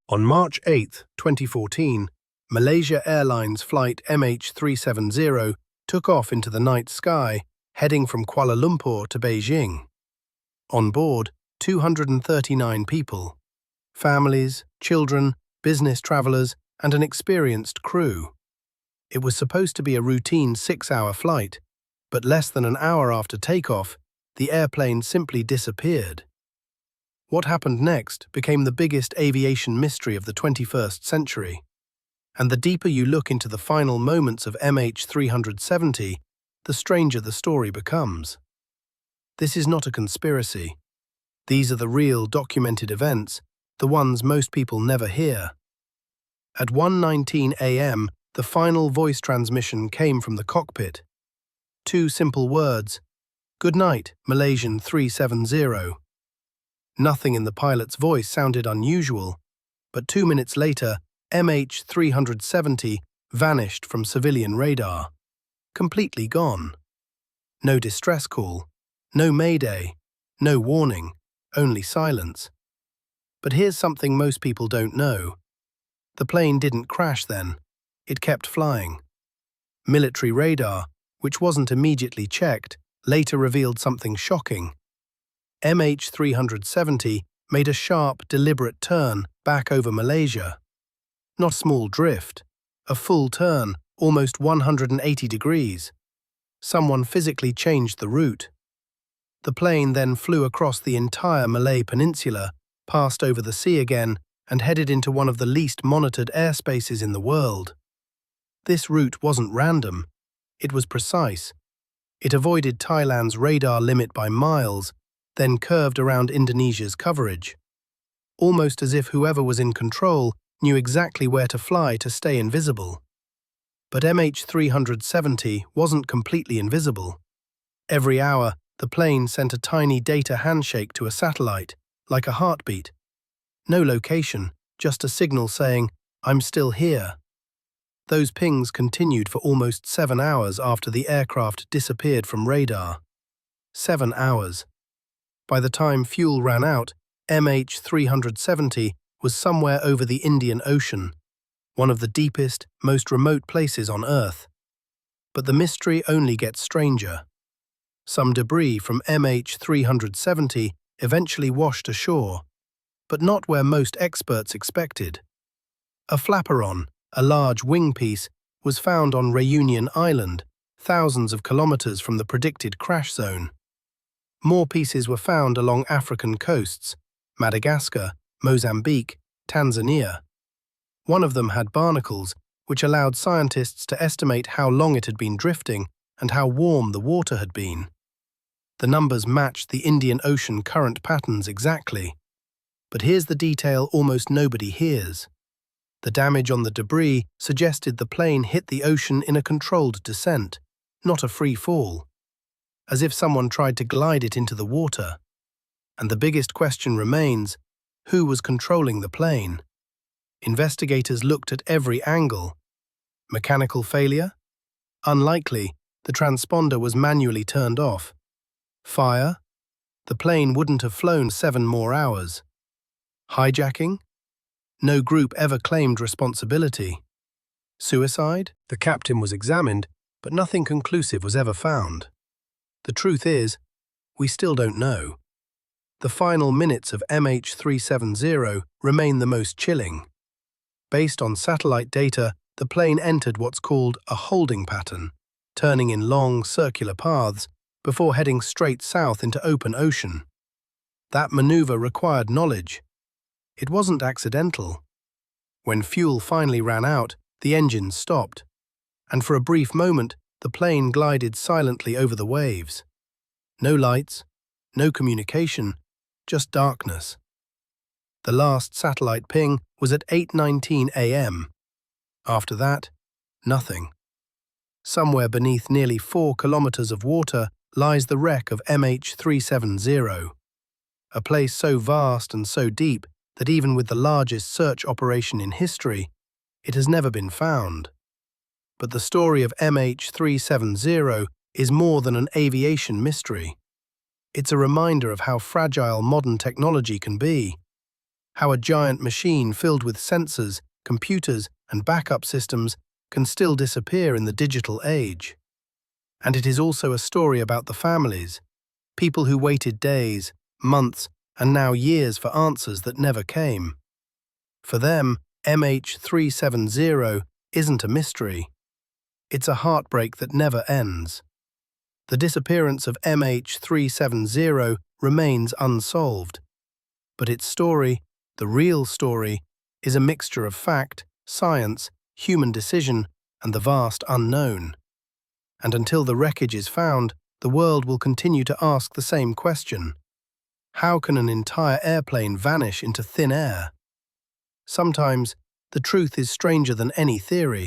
On March 8, 2014, Malaysia Airlines Flight MH370 took off into the night sky, heading from Kuala Lumpur to Beijing. On board, 239 people, families, children, business travelers, and an experienced crew. It was supposed to be a routine 6-hour flight, but less than an hour after takeoff, the airplane simply disappeared. What happened next became the biggest aviation mystery of the 21st century. And the deeper you look into the final moments of MH370, the stranger the story becomes. This is not a conspiracy. These are the real documented events, the ones most people never hear. At 1:19 a.m., the final voice transmission came from the cockpit. 2 simple words: "Good night, Malaysian 370. Nothing in the pilot's voice sounded unusual, but 2 minutes later, MH370 vanished from civilian radar. Completely gone. No distress call, no mayday, no warning, only silence. But here's something most people don't know. The plane didn't crash then. It kept flying. Military radar, which wasn't immediately checked, later revealed something shocking. MH370 made a sharp, deliberate turn back over Malaysia. Not a small drift, a full turn, almost 180 degrees. Someone physically changed the route. The plane then flew across the entire Malay Peninsula, passed over the sea again, and headed into one of the least monitored airspaces in the world. This route wasn't random. It was precise. It avoided Thailand's radar limit by miles, then curved around Indonesia's coverage. Almost as if whoever was in control knew exactly where to fly to stay invisible. But MH370 wasn't completely invisible. Every hour, the plane sent a tiny data handshake to a satellite, like a heartbeat. No location, just a signal saying, "I'm still here." Those pings continued for almost 7 hours after the aircraft disappeared from radar. 7 hours. By the time fuel ran out, MH370 was somewhere over the Indian Ocean, one of the deepest, most remote places on Earth. But the mystery only gets stranger. Some debris from MH370 eventually washed ashore, but not where most experts expected. A flaperon, a large wing piece, was found on Reunion Island, thousands of kilometers from the predicted crash zone. More pieces were found along African coasts, Madagascar, Mozambique, Tanzania. One of them had barnacles, which allowed scientists to estimate how long it had been drifting and how warm the water had been. The numbers matched the Indian Ocean current patterns exactly. But here's the detail almost nobody hears. The damage on the debris suggested the plane hit the ocean in a controlled descent, not a free fall, as if someone tried to glide it into the water. And the biggest question remains, who was controlling the plane? Investigators looked at every angle. Mechanical failure? Unlikely. The transponder was manually turned off. Fire? The plane wouldn't have flown 7 more hours. Hijacking? No group ever claimed responsibility. Suicide? The captain was examined, but nothing conclusive was ever found. The truth is, we still don't know. The final minutes of MH370 remain the most chilling. Based on satellite data, the plane entered what's called a holding pattern, turning in long, circular paths before heading straight south into open ocean. That maneuver required knowledge. It wasn't accidental. When fuel finally ran out, the engines stopped, and for a brief moment, the plane glided silently over the waves. No lights, no communication, just darkness. The last satellite ping was at 8:19 a.m. After that, nothing. Somewhere beneath nearly 4 kilometers of water lies the wreck of MH370, a place so vast and so deep that even with the largest search operation in history, it has never been found. But the story of MH370 is more than an aviation mystery. It's a reminder of how fragile modern technology can be, how a giant machine filled with sensors, computers, and backup systems can still disappear in the digital age. And it is also a story about the families, people who waited days, months, and now years for answers that never came. For them, MH370 isn't a mystery. It's a heartbreak that never ends. The disappearance of MH370 remains unsolved. But its story, the real story, is a mixture of fact, science, human decision, and the vast unknown. And until the wreckage is found, the world will continue to ask the same question. How can an entire airplane vanish into thin air? Sometimes, the truth is stranger than any theory.